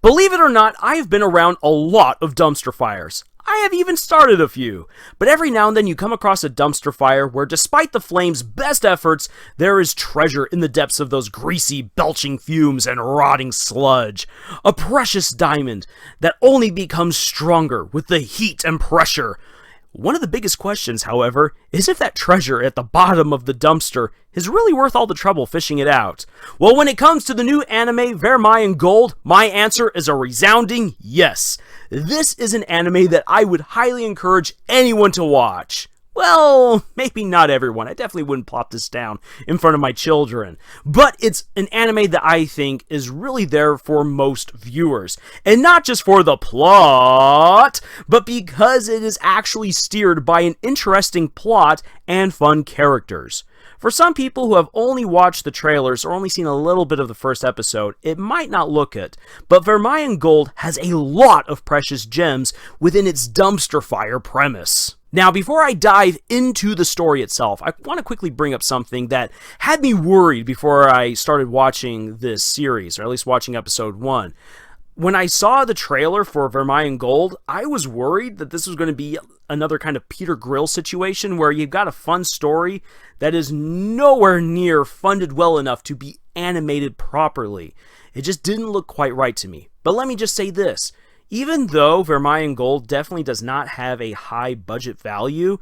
Believe it or not, I have been around a lot of dumpster fires. I have even started a few. But every now and then you come across a dumpster fire where, despite the flames' best efforts, there is treasure in the depths of those greasy, belching fumes and rotting sludge. A precious diamond that only becomes stronger with the heat and pressure. One of the biggest questions, however, is if that treasure at the bottom of the dumpster is really worth all the trouble fishing it out. Well, when it comes to the new anime Vermeil in Gold, my answer is a resounding yes. This is an anime that I would highly encourage anyone to watch. Well, maybe not everyone. I definitely wouldn't plop this down in front of my children. But it's an anime that I think is really there for most viewers. And not just for the plot, but because it is actually steered by an interesting plot and fun characters. For some people who have only watched the trailers or only seen a little bit of the first episode, it might not look it. But Vermeil in Gold has a lot of precious gems within its dumpster fire premise. Now, before I dive into the story itself, I want to quickly bring up something that had me worried before I started watching this series, or at least watching episode 1. When I saw the trailer for Vermeil in Gold, I was worried that this was going to be another kind of Peter Grill situation where you've got a fun story that is nowhere near funded well enough to be animated properly. It just didn't look quite right to me. But let me just say this. Even though Vermeil in Gold definitely does not have a high budget value,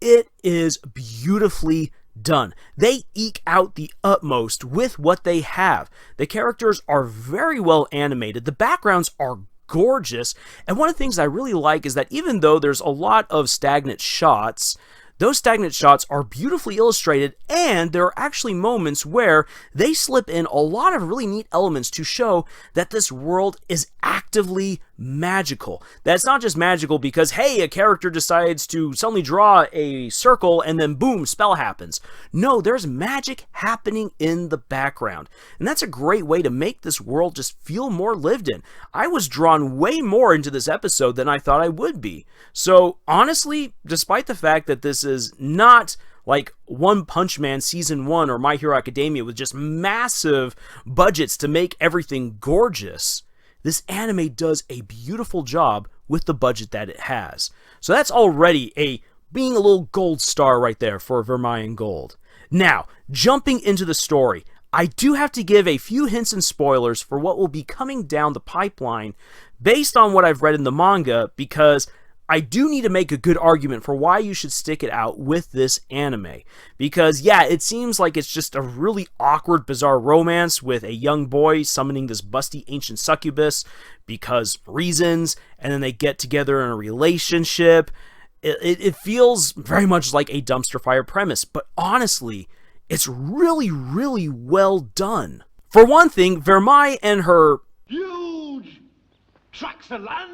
it is beautifully done. They eke out the utmost with what they have. The characters are very well animated. The backgrounds are gorgeous. And one of the things I really like is that even though there's a lot of stagnant shots, those stagnant shots are beautifully illustrated, and there are actually moments where they slip in a lot of really neat elements to show that this world is actively magical. That's not just magical because, hey, a character decides to suddenly draw a circle and then boom, spell happens. No, there's magic happening in the background. And that's a great way to make this world just feel more lived in. I was drawn way more into this episode than I thought I would be. So honestly, despite the fact that this is not like One Punch Man Season 1 or My Hero Academia with just massive budgets to make everything gorgeous, this anime does a beautiful job with the budget that it has. So that's already being a little gold star right there for Vermeil in Gold. Now, jumping into the story, I do have to give a few hints and spoilers for what will be coming down the pipeline based on what I've read in the manga, because I do need to make a good argument for why you should stick it out with this anime. Because, yeah, it seems like it's just a really awkward, bizarre romance with a young boy summoning this busty ancient succubus because reasons, and then they get together in a relationship. It feels very much like a dumpster fire premise, but honestly, it's really, really well done. For one thing, Vermeil and her huge tracts of land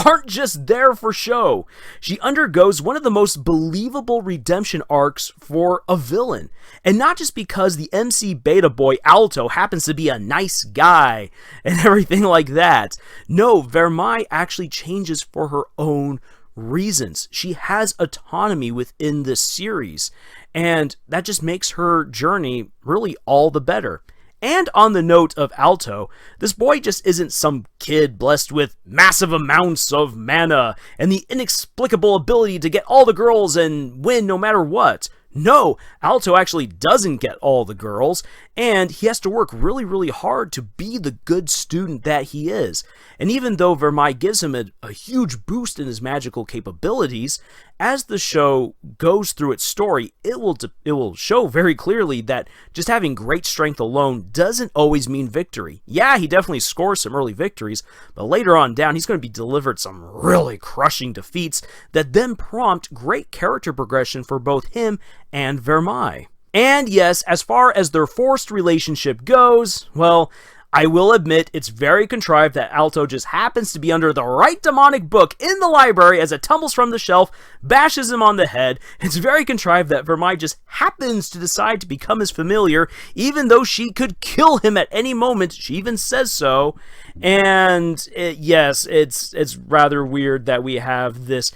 aren't just there for show. She undergoes one of the most believable redemption arcs for a villain. And not just because the MC beta boy Alto happens to be a nice guy and everything like that. No, Vermeil actually changes for her own reasons. She has autonomy within this series, and that just makes her journey really all the better. And on the note of Alto, this boy just isn't some kid blessed with massive amounts of mana and the inexplicable ability to get all the girls and win no matter what. No, Alto actually doesn't get all the girls, and he has to work really, really hard to be the good student that he is. And even though Vermeil gives him a huge boost in his magical capabilities, as the show goes through its story, it will show very clearly that just having great strength alone doesn't always mean victory. Yeah, he definitely scores some early victories, but later on down, he's going to be delivered some really crushing defeats that then prompt great character progression for both him and Vermeil. And yes, as far as their forced relationship goes, well, I will admit it's very contrived that Alto just happens to be under the right demonic book in the library as it tumbles from the shelf, bashes him on the head. It's very contrived that Vermeil just happens to decide to become his familiar, even though she could kill him at any moment. She even says so. And yes, it's rather weird that we have this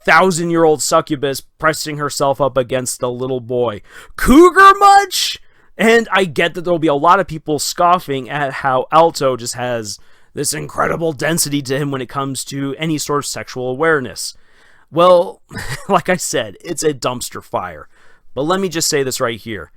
1,000-year-old succubus pressing herself up against the little boy. Cougar much? And I get that there'll be a lot of people scoffing at how Alto just has this incredible density to him when it comes to any sort of sexual awareness. Well, like I said, it's a dumpster fire. But let me just say this right here.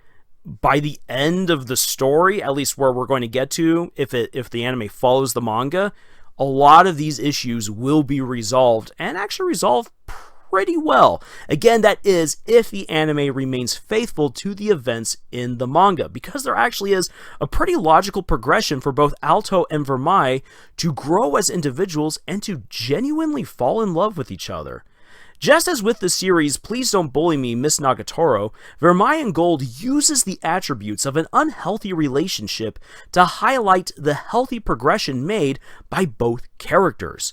By the end of the story, at least where we're going to get to, if the anime follows the manga, a lot of these issues will be resolved, and actually resolved pretty well. Again, that is if the anime remains faithful to the events in the manga, because there actually is a pretty logical progression for both Alto and Vermeil to grow as individuals and to genuinely fall in love with each other. Just as with the series Please Don't Bully Me, Miss Nagatoro, Vermeil and Gold uses the attributes of an unhealthy relationship to highlight the healthy progression made by both characters.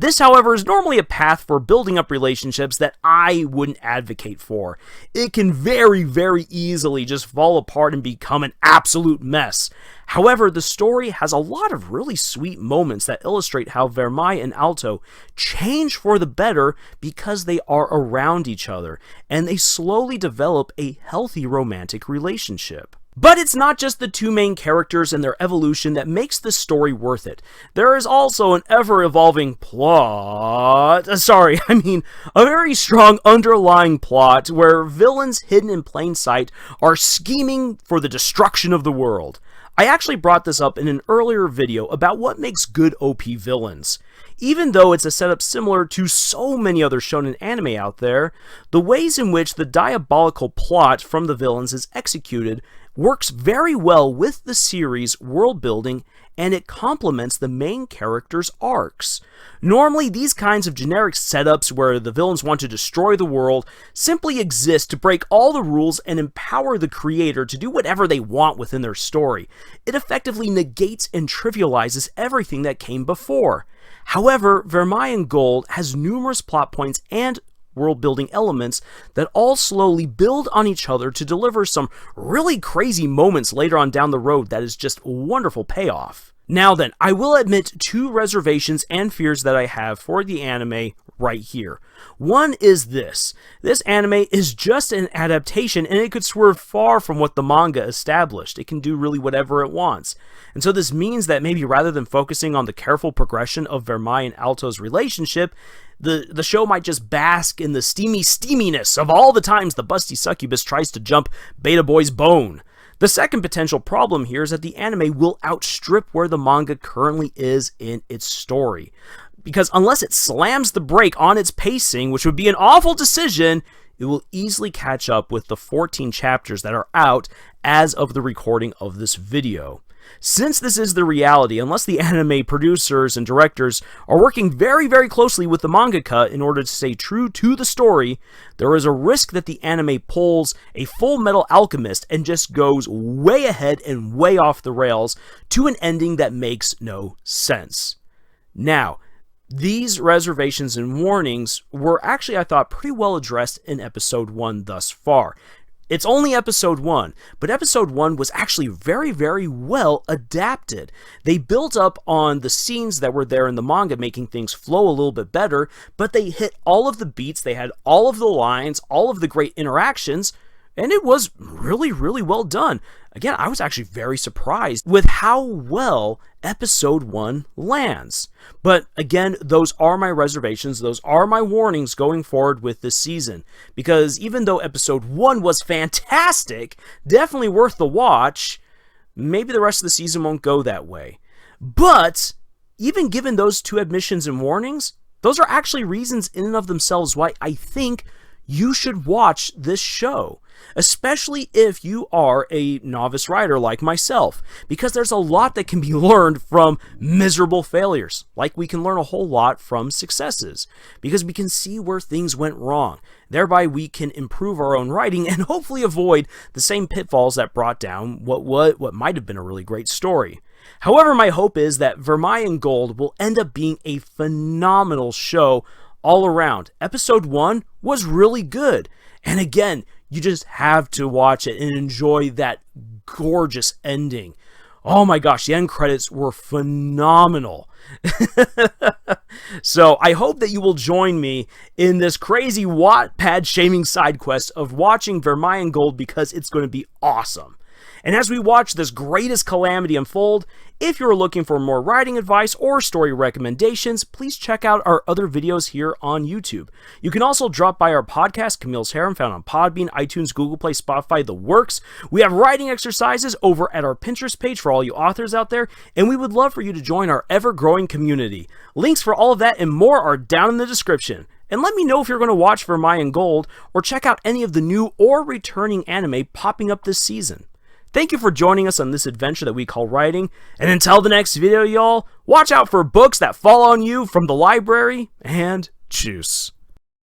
This, however, is normally a path for building up relationships that I wouldn't advocate for. It can very, very easily just fall apart and become an absolute mess. However, the story has a lot of really sweet moments that illustrate how Vermeil and Alto change for the better because they are around each other, and they slowly develop a healthy romantic relationship. But it's not just the two main characters and their evolution that makes this story worth it. There is also an ever-evolving plot. A very strong underlying plot where villains hidden in plain sight are scheming for the destruction of the world. I actually brought this up in an earlier video about what makes good OP villains. Even though it's a setup similar to so many other shonen anime out there, the ways in which the diabolical plot from the villains is executed works very well with the series' world building, and it complements the main characters' arcs. Normally, these kinds of generic setups where the villains want to destroy the world simply exist to break all the rules and empower the creator to do whatever they want within their story. It effectively negates and trivializes everything that came before. However, Vermeil and Gold has numerous plot points and world-building elements that all slowly build on each other to deliver some really crazy moments later on down the road that is just a wonderful payoff. Now then, I will admit two reservations and fears that I have for the anime right here. One is this. This anime is just an adaptation, and it could swerve far from what the manga established. It can do really whatever it wants. And so this means that maybe rather than focusing on the careful progression of Vermeil and Alto's relationship, the show might just bask in the steaminess of all the times the busty succubus tries to jump Beta Boy's bone. The second potential problem here is that the anime will outstrip where the manga currently is in its story. Because unless it slams the brake on its pacing, which would be an awful decision, it will easily catch up with the 14 chapters that are out as of the recording of this video. Since this is the reality, unless the anime producers and directors are working very, very closely with the mangaka in order to stay true to the story, there is a risk that the anime pulls a Full Metal Alchemist and just goes way ahead and way off the rails to an ending that makes no sense. Now, these reservations and warnings were actually, I thought, pretty well addressed in episode 1 thus far. It's only episode 1, but episode 1 was actually very, very well adapted. They built up on the scenes that were there in the manga, making things flow a little bit better, but they hit all of the beats, they had all of the lines, all of the great interactions, and it was really, really well done. Again, I was actually very surprised with how well episode 1 lands. But again, those are my reservations, those are my warnings going forward with this season. Because even though episode 1 was fantastic, definitely worth the watch, maybe the rest of the season won't go that way. But even given those two admissions and warnings, those are actually reasons in and of themselves why I think you should watch this show, especially if you are a novice writer like myself, because there's a lot that can be learned from miserable failures, like we can learn a whole lot from successes, because we can see where things went wrong. Thereby, we can improve our own writing and hopefully avoid the same pitfalls that brought down what might have been a really great story. However, my hope is that Vermeil and Gold will end up being a phenomenal show all around. Episode 1 was really good. And again, you just have to watch it and enjoy that gorgeous ending. Oh my gosh, the end credits were phenomenal. So I hope that you will join me in this crazy Wattpad shaming side quest of watching Vermeil and Gold, because it's going to be awesome. And as we watch this greatest calamity unfold, If you're looking for more writing advice or story recommendations, please check out our other videos here on YouTube. You can also drop by our podcast, Camille's Harem, found on Podbean, iTunes, Google Play, Spotify, the works. We have writing exercises over at our Pinterest page for all you authors out there, and we would love for you to join our ever-growing community. Links for all of that and more are down in the description. And let me know if you're going to watch Vermeil in Gold or check out any of the new or returning anime popping up this season. Thank you for joining us on this adventure that we call writing, and until the next video, y'all, watch out for books that fall on you from the library, and juice.